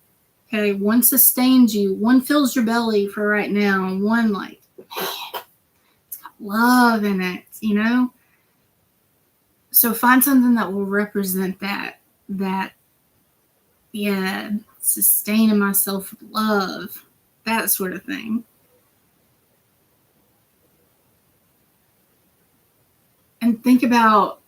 Okay, one sustains you, one fills your belly for right now, and one like, man, it's got love in it, you know? So find something that will represent that, yeah, sustaining myself with love, that sort of thing. And think about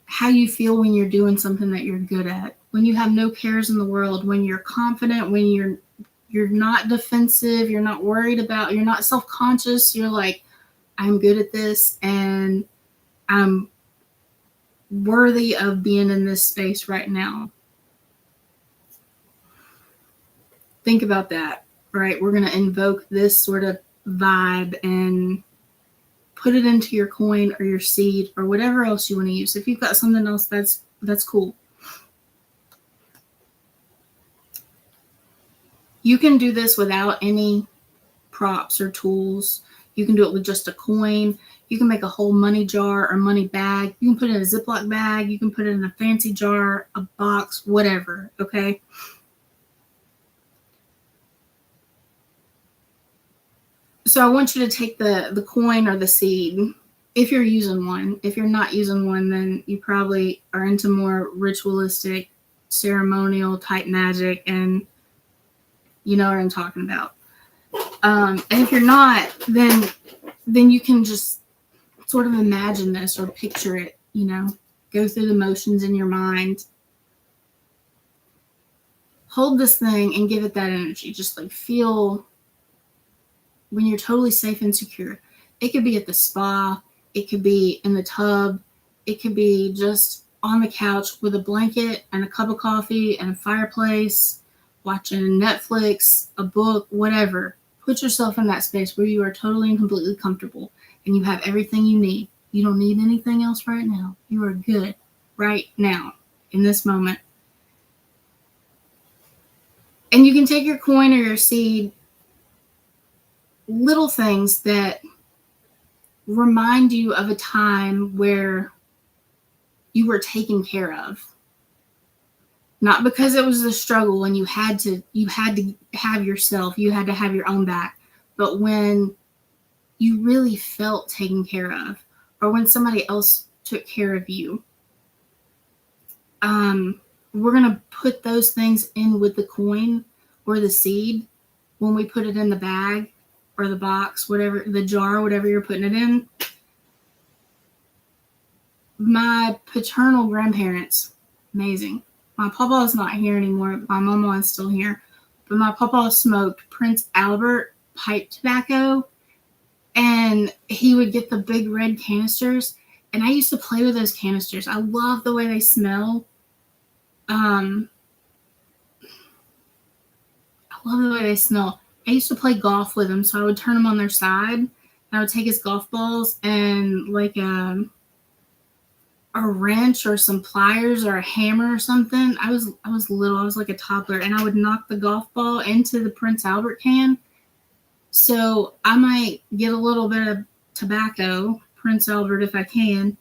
how you feel when you're doing something that you're good at, when you have no cares in the world, when you're confident, when you're not defensive, you're not worried about, you're not self-conscious, you're like, I'm good at this and I'm worthy of being in this space right now. Think about that, right? We're going to invoke this sort of vibe and put it into your coin or your seed or whatever else you want to use. If you've got something else, that's cool. You can do this without any props or tools. You can do it with just a coin. You can make a whole money jar or money bag. You can put it in a Ziploc bag. You can put it in a fancy jar, a box, whatever, okay? So I want you to take the coin or the seed, if you're using one. If you're not using one, then you probably are into more ritualistic, ceremonial type magic, and you know what I'm talking about. And if you're not, then you can just sort of imagine this or picture it, you know, go through the motions in your mind. Hold this thing and give it that energy. Just like feel when you're totally safe and secure. It could be at the spa, it could be in the tub, it could be just on the couch with a blanket and a cup of coffee and a fireplace, watching Netflix, a book, whatever. Put yourself in that space where you are totally and completely comfortable and you have everything you need. You don't need anything else right now. You are good right now in this moment. And you can take your coin or your seed, little things that remind you of a time where you were taken care of. Not because it was a struggle and you had to have yourself, you had to have your own back, but when you really felt taken care of, or when somebody else took care of you. We're going to put those things in with the coin or the seed when we put it in the bag or the box, whatever, the jar, whatever you're putting it in. My paternal grandparents, amazing. My papa is not here anymore. My mama is still here. But my papa smoked Prince Albert pipe tobacco, and he would get the big red canisters, and I used to play with those canisters. I love the way they smell. I love the way they smell. I used to play golf with them, so I would turn them on their side. And I would take his golf balls and like a wrench or some pliers or a hammer or something. I was little. I was like a toddler, and I would knock the golf ball into the Prince Albert can. So I might get a little bit of tobacco, Prince Albert if I can,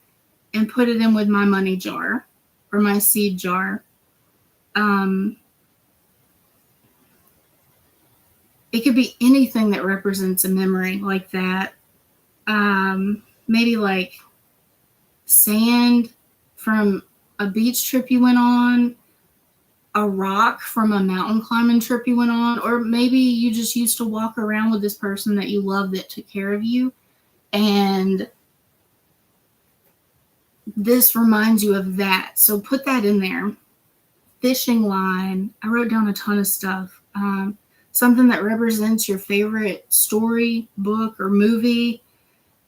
and put it in with my money jar or my seed jar. It could be anything that represents a memory like that. Maybe like sand from a beach trip you went on, a rock from a mountain climbing trip you went on, or maybe you just used to walk around with this person that you love that took care of you, and this reminds you of that. So put that in there. Fishing line. I wrote down a ton of stuff. Something that represents your favorite story, book, or movie.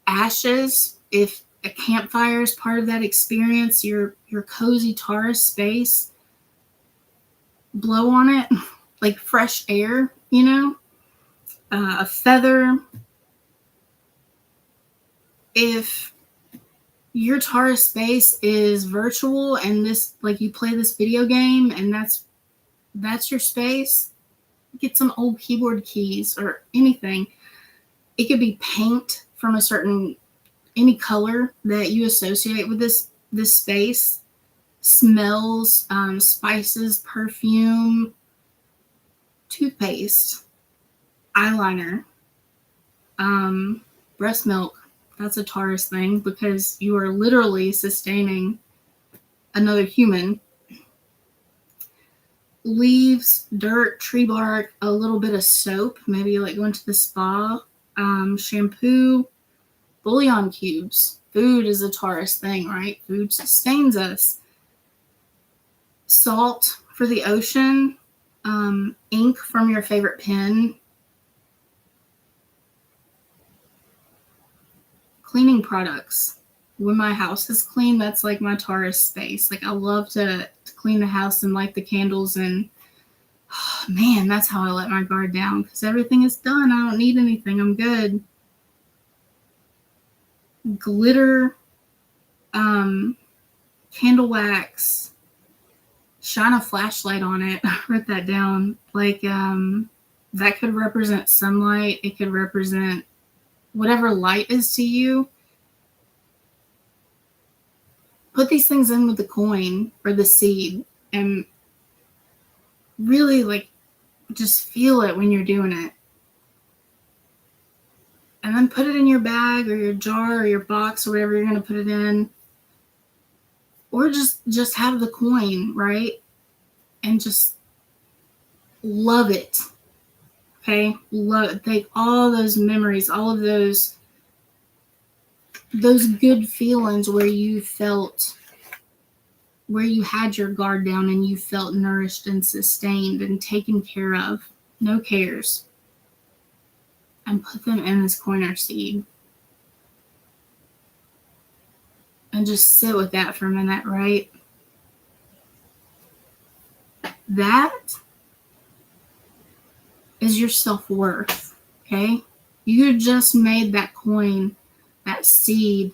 Ashes. If a campfire is part of that experience, your cozy Taurus space. Blow on it like fresh air, you know. A feather. If your Taurus space is virtual and this, like, you play this video game and that's your space, get some old keyboard keys or anything. It could be paint from any color that you associate with this space. smells, spices, perfume, toothpaste, eyeliner, breast milk. That's a Taurus thing because you are literally sustaining another human. Leaves, dirt, tree bark, a little bit of soap, maybe like going to the spa, shampoo, bouillon cubes. Food is a Taurus thing, right? Food sustains us. Salt for the ocean, ink from your favorite pen, cleaning products. When my house is clean, that's like my Taurus space. Like I love to clean the house and light the candles, and oh, man, that's how I let my guard down because everything is done. I don't need anything. I'm good. Glitter, candle wax, shine a flashlight on it. I wrote that down. Like that could represent sunlight. It could represent whatever light is to you. Put these things in with the coin or the seed and really like just feel it when you're doing it. And then put it in your bag or your jar or your box or whatever you're going to put it in. Or just have the coin, right? And just love it. Okay? Love it. Take all those memories, all of those good feelings where you had your guard down and you felt nourished and sustained and taken care of. No cares. And put them in this coin or seed. And just sit with that for a minute, right? That is your self-worth, okay? You just made that coin, that seed,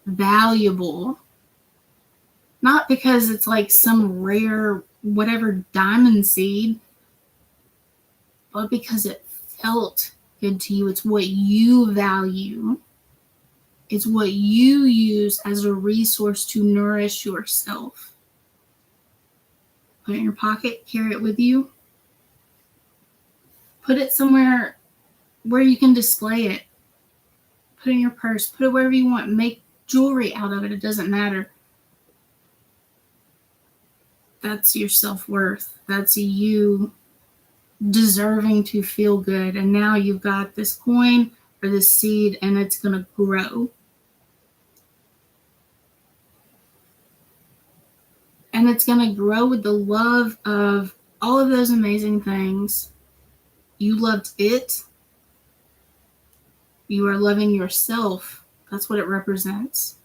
valuable. Not because it's like some rare, whatever diamond seed, but because it felt good to you. It's what you value. It's what you use as a resource to nourish yourself. Put it in your pocket, carry it with you. Put it somewhere where you can display it. Put it in your purse. Put it wherever you want. Make jewelry out of it. It doesn't matter. That's your self-worth. That's you deserving to feel good. And now you've got this coin or this seed and it's going to grow. And it's going to grow with the love of all of those amazing things. You loved it. You are loving yourself. That's what it represents.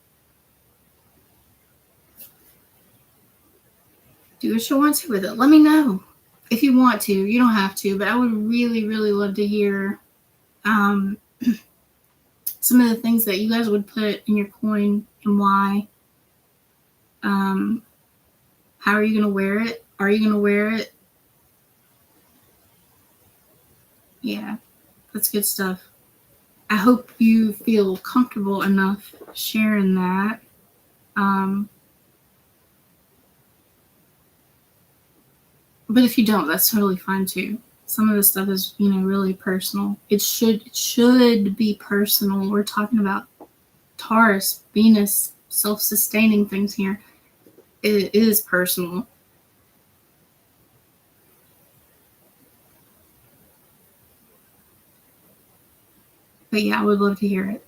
Do what you want to with it. Let me know if you want to. You don't have to, but I would really, really love to hear some of the things that you guys would put in your coin and why. How are you going to wear it? Are you going to wear it? Yeah, that's good stuff. I hope you feel comfortable enough sharing that. But if you don't, that's totally fine too. Some of the stuff is, really personal. It should be personal. We're talking about Taurus, Venus, self-sustaining things here. It is personal. But yeah, I would love to hear it.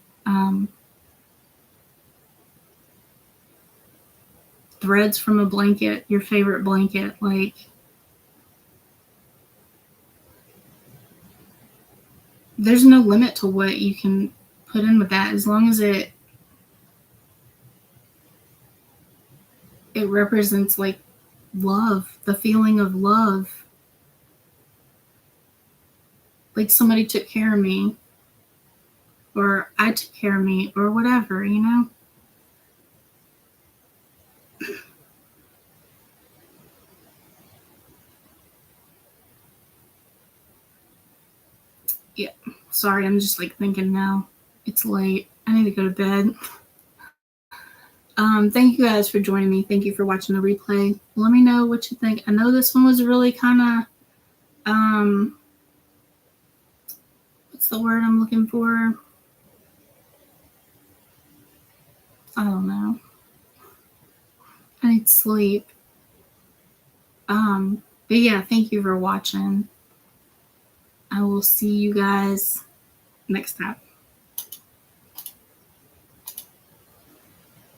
Threads from a blanket, your favorite blanket, like there's no limit to what you can put in with that as long as it represents like love, the feeling of love. Like somebody took care of me, or I took care of me, or whatever, Yeah, sorry, I'm just like thinking now. It's late. I need to go to bed. Thank you guys for joining me. Thank you for watching the replay. Let me know what you think. I know this one was really kind of, what's the word I'm looking for? I don't know. I need sleep. But yeah, thank you for watching. I will see you guys next time.